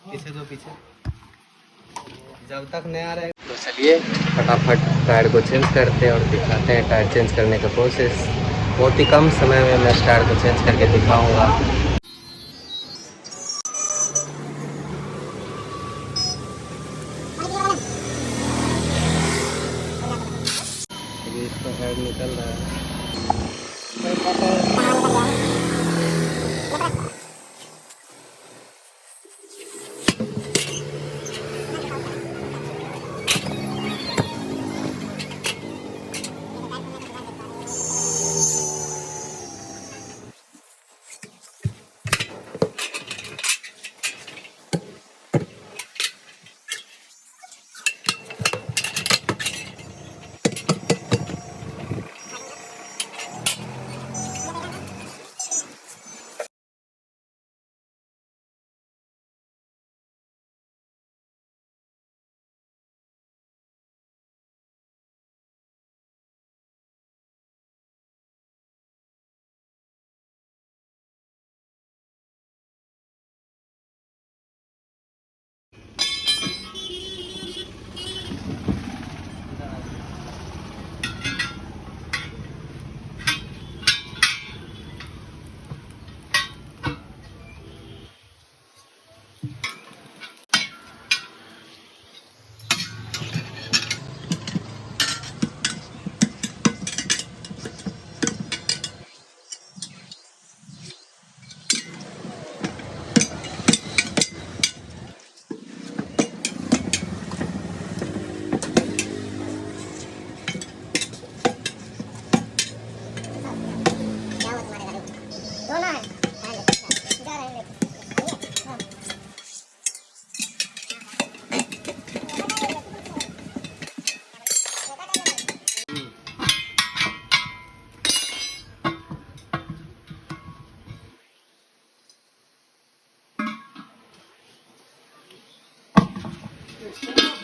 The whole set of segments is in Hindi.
पीछे दो पीछे, जब तक नया रहेगा। तो चलिए फटाफट टायर को चेंज करते हैं और दिखाते हैं टायर चेंज करने का प्रोसेस। बहुत ही कम समय में मैं टायर को चेंज करके दिखाऊंगा। इसका हेड निकल रहा है।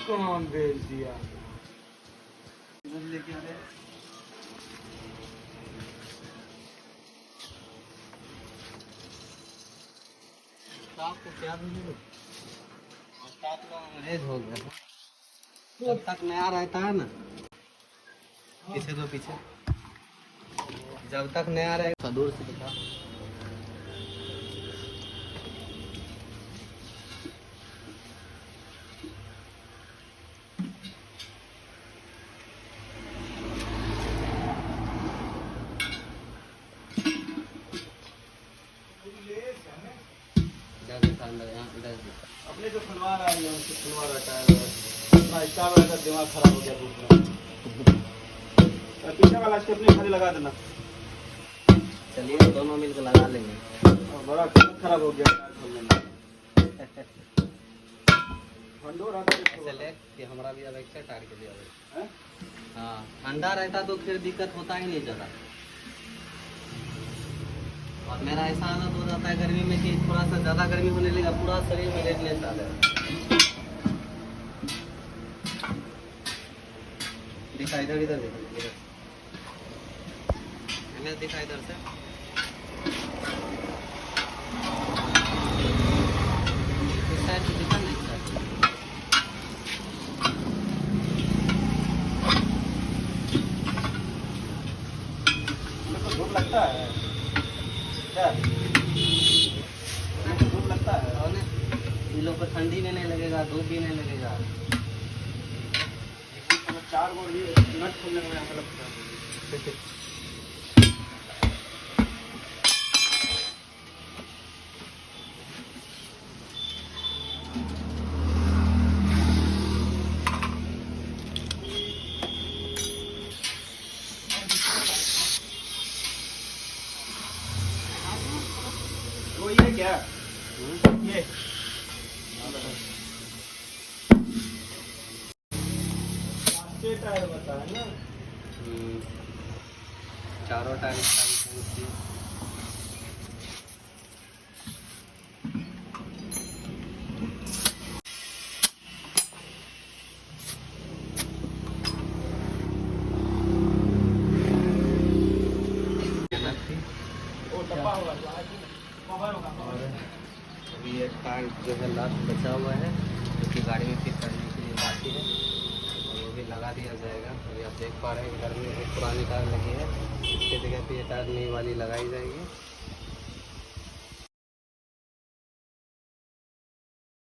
कौन भेज दिया? लेके आ रहे आपको क्या भेजो? अंग्रेज हो गया। जब तक नया रहता है ना, पीछे दो पीछे, जब तक नया रहेगा दूर से दिखा। अपने जो खुलवा रहा है उससे खुलवा रहा है स्टार वाला का दिमाग खराब हो गया दूसरा। पीछे वाला स्टेपनी खाली लगा देना। चलिए दोनों मिलकर लगा लेंगे। बड़ा खराब हो गया चले कि हमारा भी अब एक्स्ट्रा टायर के लिए हाँ, ठंडा रहता तो फिर दिक्कत होता ही नहीं ज़्यादा। और मेरा ऐसा आदत हो जाता है गर्मी में कि थोड़ा सा ज़्यादा गर्मी होने लगा पूरा शरीर में रेडनेस आ जाए। दिखा इधर इधर इधर दिखा इधर से। इस साइड से दिखा नहीं धूप लगता है क्या? धूप लगता है और इन लोग को ठंडी भी नहीं लगेगा, धूप भी नहीं लगेगा। 4 गो नट खोलने में लगता है। वो ये क्या ये टायर बता है ना। चारों टायर अभी ये टायर जो है लास्ट बचा हुआ है जो कि गाड़ी में फिट करने के लिए बाकी है और वो भी लगा दिया जाएगा। अभी आप देख पा रहे हैं घर में एक पुरानी टायर लगी है, इसके जगह पे ये टायर नई वाली लगाई जाएगी।